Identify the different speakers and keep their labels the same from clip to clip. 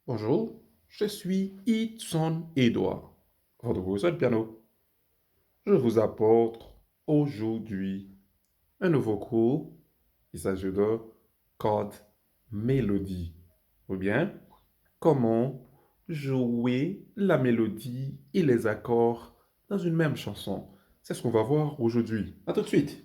Speaker 1: Bonjour, je suis Itson Edouard, votre professeur de piano. Je vous apporte aujourd'hui un nouveau cours. Il s'agit de chord mélodie, ou bien comment jouer la mélodie et les accords dans une même chanson. C'est ce qu'on va voir aujourd'hui. À tout de suite.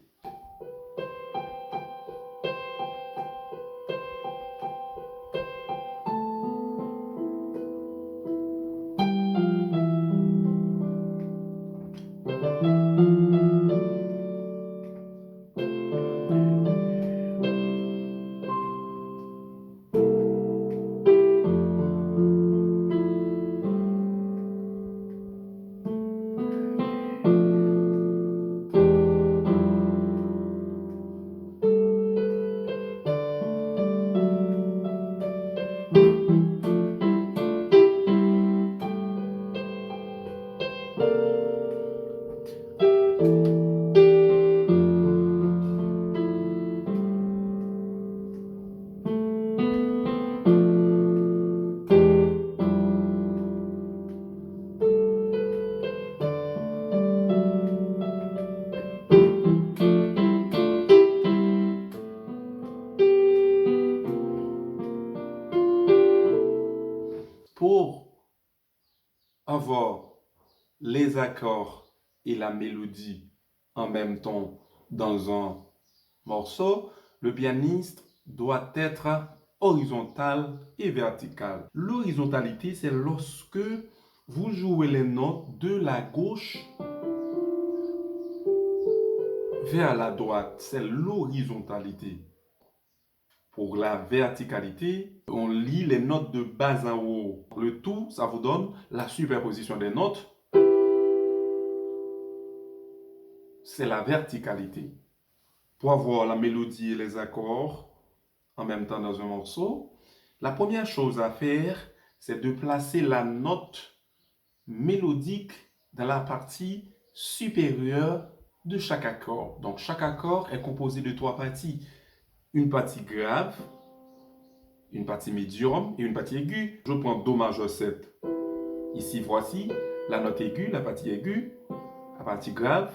Speaker 1: Pour avoir les accords et la mélodie en même temps dans un morceau, le pianiste doit être horizontal et vertical. L'horizontalité, c'est lorsque vous jouez les notes de la gauche vers la droite. C'est l'horizontalité. Pour la verticalité, on lit les notes de bas en haut. Le tout, ça vous donne la superposition des notes. C'est la verticalité. Pour avoir la mélodie et les accords en même temps dans un morceau, la première chose à faire, c'est de placer la note mélodique dans la partie supérieure de chaque accord. Donc chaque accord est composé de trois parties. Une partie grave, une partie médium et une partie aiguë. Je prends Do majeur 7. Ici, voici la note aiguë, la partie aiguë, la partie grave,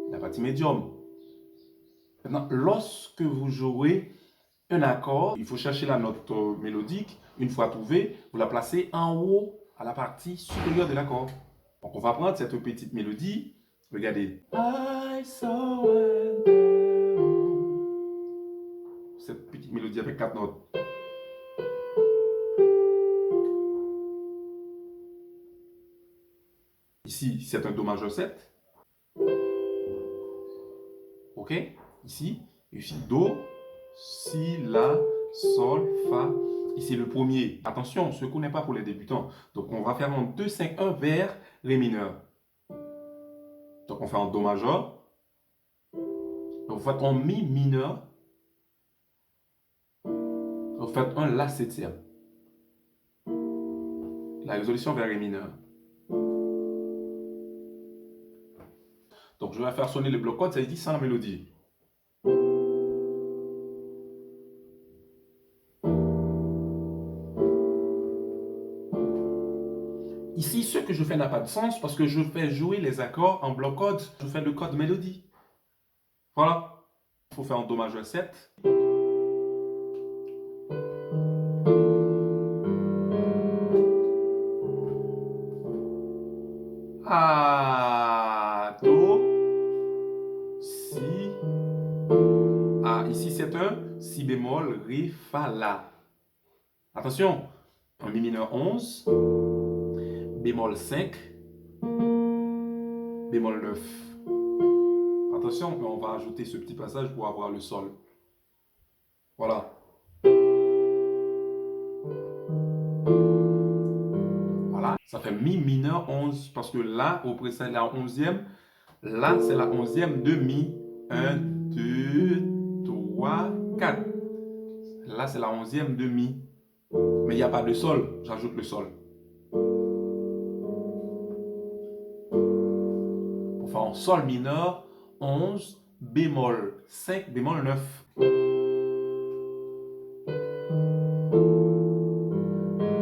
Speaker 1: la partie médium. Maintenant, lorsque vous jouez un accord, il faut chercher la note mélodique. Une fois trouvée, vous la placez en haut à la partie supérieure de l'accord. Donc, on va prendre cette petite mélodie. Regardez. I surrender. Cette petite mélodie avec quatre notes. Ici, c'est un Do majeur 7. OK? Ici, Do, Si, La, Sol, Fa. Ici, le premier. Attention, ce qu'on n'est pas pour les débutants. Donc, on va faire en 2, 5, 1 vers Ré mineur. Donc, on fait en Do majeur. Donc, vous faites en Mi mineur. Vous faites un La septième. La résolution vers Ré mineur. Donc, je vais faire sonner le bloc code, ça veut dire sans la mélodie. Ici, ce que je fais n'a pas de sens parce que je fais jouer les accords en bloc code. Je fais le code mélodie. Voilà. Il faut faire en Do majeur 7. A, Do, Si. Ah, ici c'est un Si bémol, Ré, Fa, La. Attention, un Mi mineur 11, bémol 5, bémol 9. Attention, on va ajouter ce petit passage pour avoir le Sol. Voilà. Voilà, ça fait Mi mineur 11 parce que La, au précédent, la 11e, La c'est la 11e de Mi. 1, 2, 3, 4. Là c'est la 11e de Mi. Mais il n'y a pas de Sol, j'ajoute le Sol. Pour faire en Sol mineur, 11, bémol 5, bémol 9.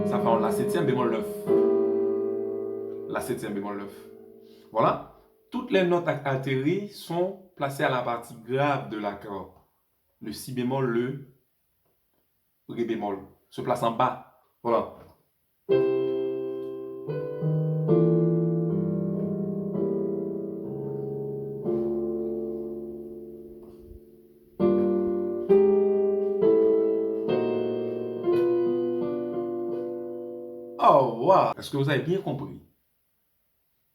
Speaker 1: Ça ça fait un La septième bémol 9. La septième bémol 9. Voilà. Toutes les notes altérées sont placées à la partie grave de l'accord. Le Si bémol, le Ré bémol se place en bas. Voilà. Oh, wow! Est-ce que vous avez bien compris?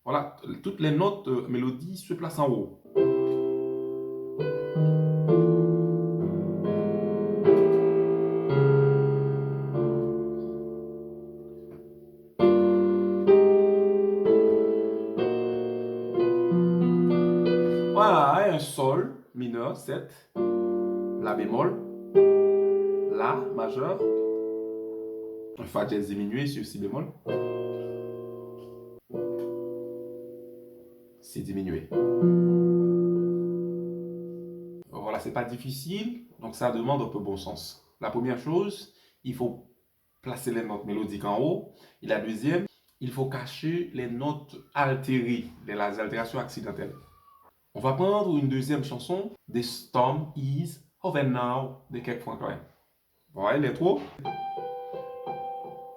Speaker 1: Voilà, toutes les notes mélodies se placent en haut. Voilà, un Sol mineur, 7, La bémol, La majeur, un Fa dièse diminué sur Si bémol, Si diminué. Voilà, c'est pas difficile, donc ça demande un peu bon sens. La première chose, il faut placer les notes mélodiques en haut. Et la deuxième, il faut cacher les notes altérées, les altérations accidentelles. On va prendre une deuxième chanson, The Storm is Over Now, de Kirk Franklin. Vous voyez l'intro?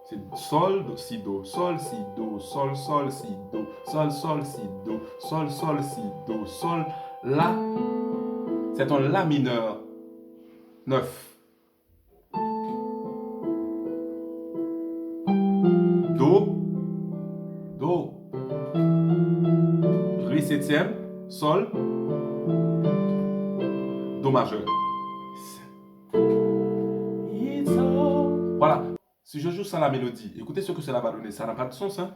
Speaker 1: C'est Sol, Do, Si, Do, Sol, Si, Do, Sol, Sol, Si, Do, Sol, Sol, Si, Do, Sol, Sol, Si, Do, Sol, La. C'est un La mineur 9. Do, Do, Ré septième, Sol, Do majeur. Voilà. Si je joue sans la mélodie, écoutez ce que cela va donner. Ça n'a pas de sens, hein?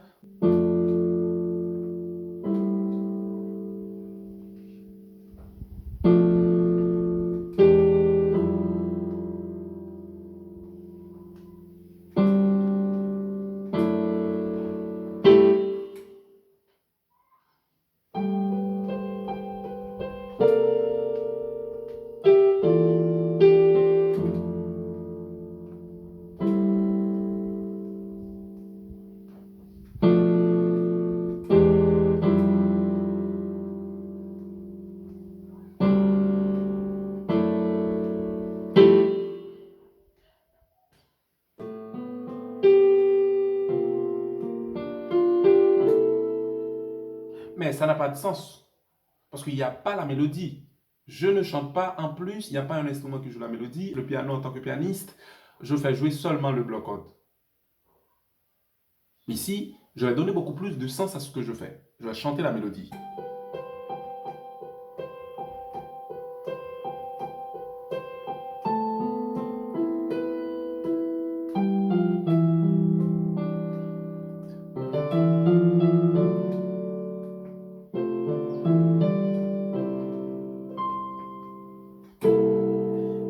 Speaker 1: Mais ça n'a pas de sens. Parce qu'il n'y a pas la mélodie. Je ne chante pas. En plus, il n'y a pas un instrument qui joue la mélodie. Le piano, en tant que pianiste, je fais jouer seulement le bloc-notes. Ici, je vais donner beaucoup plus de sens à ce que je fais. Je vais chanter la mélodie.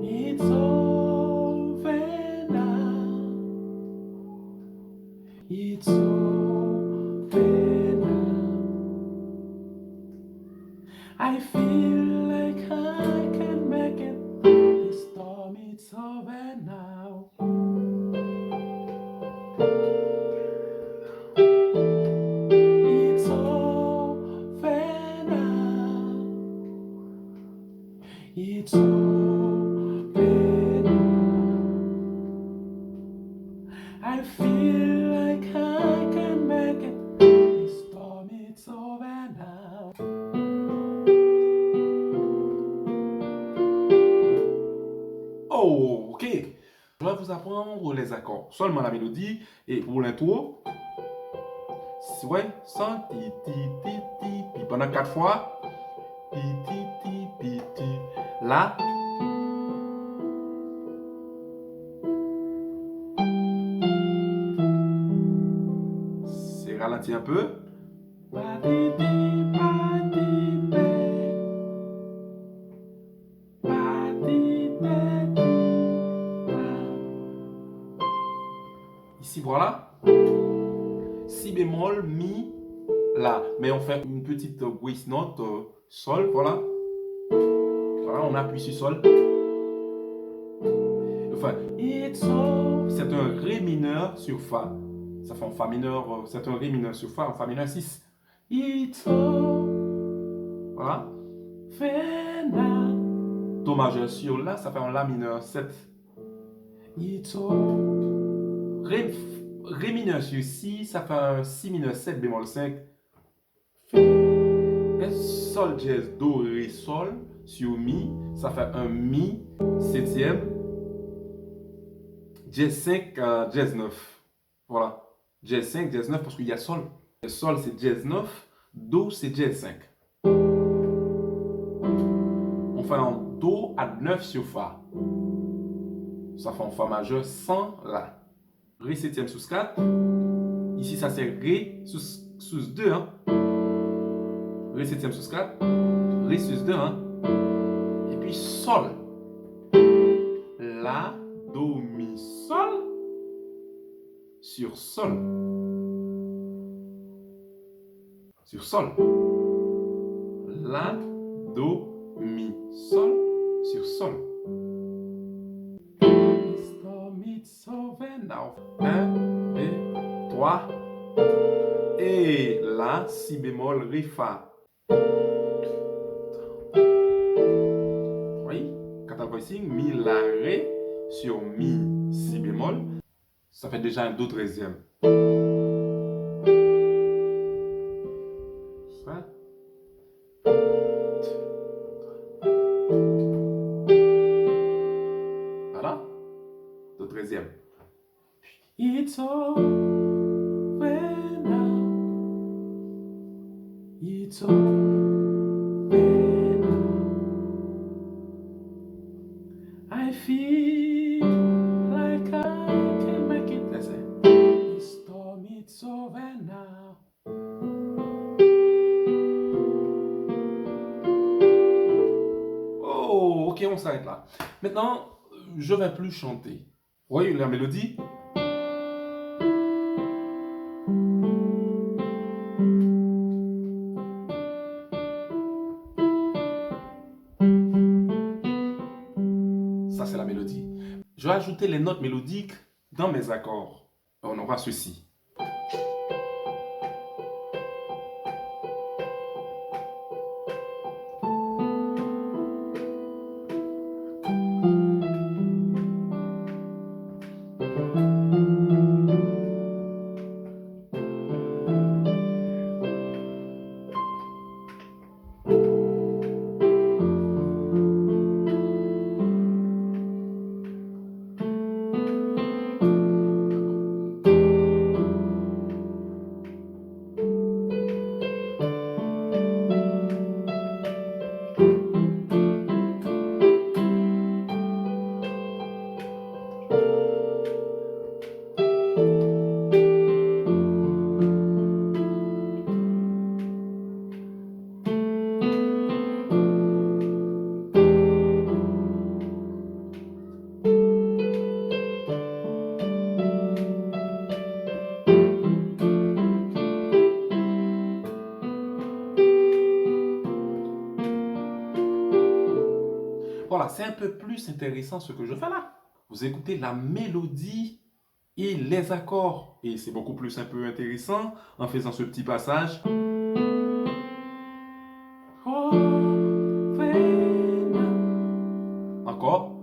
Speaker 1: It's over now. It's over now. I feel like I can make it. The storm, it's over now. It's over now. It's over now. I feel like I can make it. The storm, it's over now. Oh, ok. Je vais vous apprendre les accords, seulement la mélodie. Et pour l'intro, ouais, sol, ti, ti, ti, ti, puis pendant 4 fois, ti, ti, ti, ti, ti, La. C'est ralenti un peu. Ici, voilà. Si bémol, mi, La. Mais on fait une petite grace note, Sol, voilà. Voilà, on appuie sur Sol. Enfin, it's so, c'est un Ré mineur sur Fa. Ça fait un Fa mineur, c'est un Ré mineur sur Fa, un Fa mineur 6. Voilà. Fè na. Do majeur sur La, ça fait un La mineur 7. Ré mineur sur Si, ça fait un Si mineur 7 bémol 5. Sol dièse Do Ré Sol sur Mi, ça fait un Mi septième. Dièse 5, dièse 9. Voilà. Dièse 5, dièse 9 parce qu'il y a Sol. Sol c'est dièse 9, Do c'est dièse 5. On fait un Do à 9 sur Fa. Ça fait un Fa majeur sans La. Ré septième sous 4. Ici ça c'est Ré sous 2. Hein? Ré septième sous 4. Ré sus 2. Hein? Et puis Sol. La, Do, Mi, Sol. Sur Sol. Sur Sol. La, Do, Mi, Sol. Sur Sol. 1, 2, 3. Et La, Si bémol, Ré, Fa. Oui, quatrième voicing, Mi, La, Ré sur Mi, Si bémol. Ça fait déjà un Do 13e. Ça. Voilà. Do 13e. It's over now. It's over now. I feel like I can make it. Let's say. This storm, it's over now. Oh, ok, on s'arrête là. Maintenant, je vais plus chanter. Vous voyez la mélodie? Ça, c'est la mélodie. Je vais ajouter les notes mélodiques dans mes accords. On aura ceci. Voilà, c'est un peu plus intéressant ce que je fais là. Vous écoutez la mélodie et les accords. Et c'est beaucoup plus un peu intéressant en faisant ce petit passage. Encore.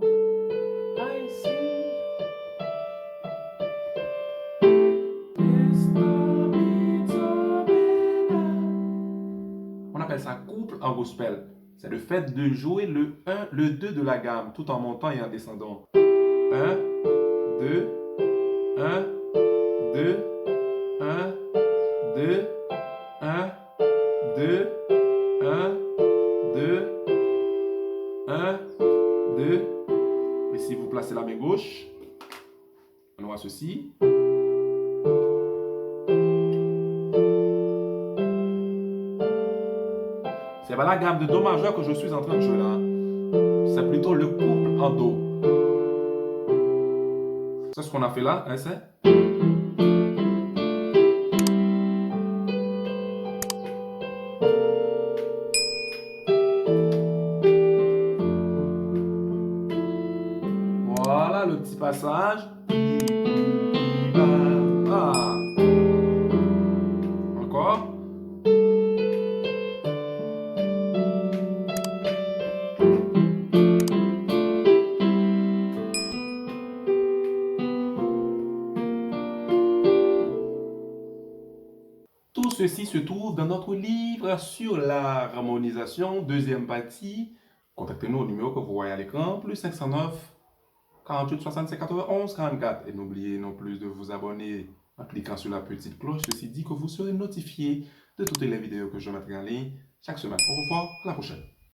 Speaker 1: On appelle ça couple en gospel. C'est le fait de jouer le 1, le 2 de la gamme, tout en montant et en descendant. 1, 2, 1, 2, 1, 2, 1, 2, 1, 2, 1, 2. Et si vous placez la main gauche, on aura ceci. C'est pas la gamme de Do majeur que je suis en train de jouer là. C'est plutôt le couple en Do. C'est ce qu'on a fait là, hein, c'est? Voilà le petit passage. ceci se trouve dans notre livre sur l'harmonisation, deuxième partie. Contactez-nous au numéro que vous voyez à l'écran, plus 509 48 65 91 44. Et n'oubliez non plus de vous abonner en cliquant sur la petite cloche. Ceci dit que vous serez notifié de toutes les vidéos que je mettrai en ligne chaque semaine. Au revoir, à la prochaine.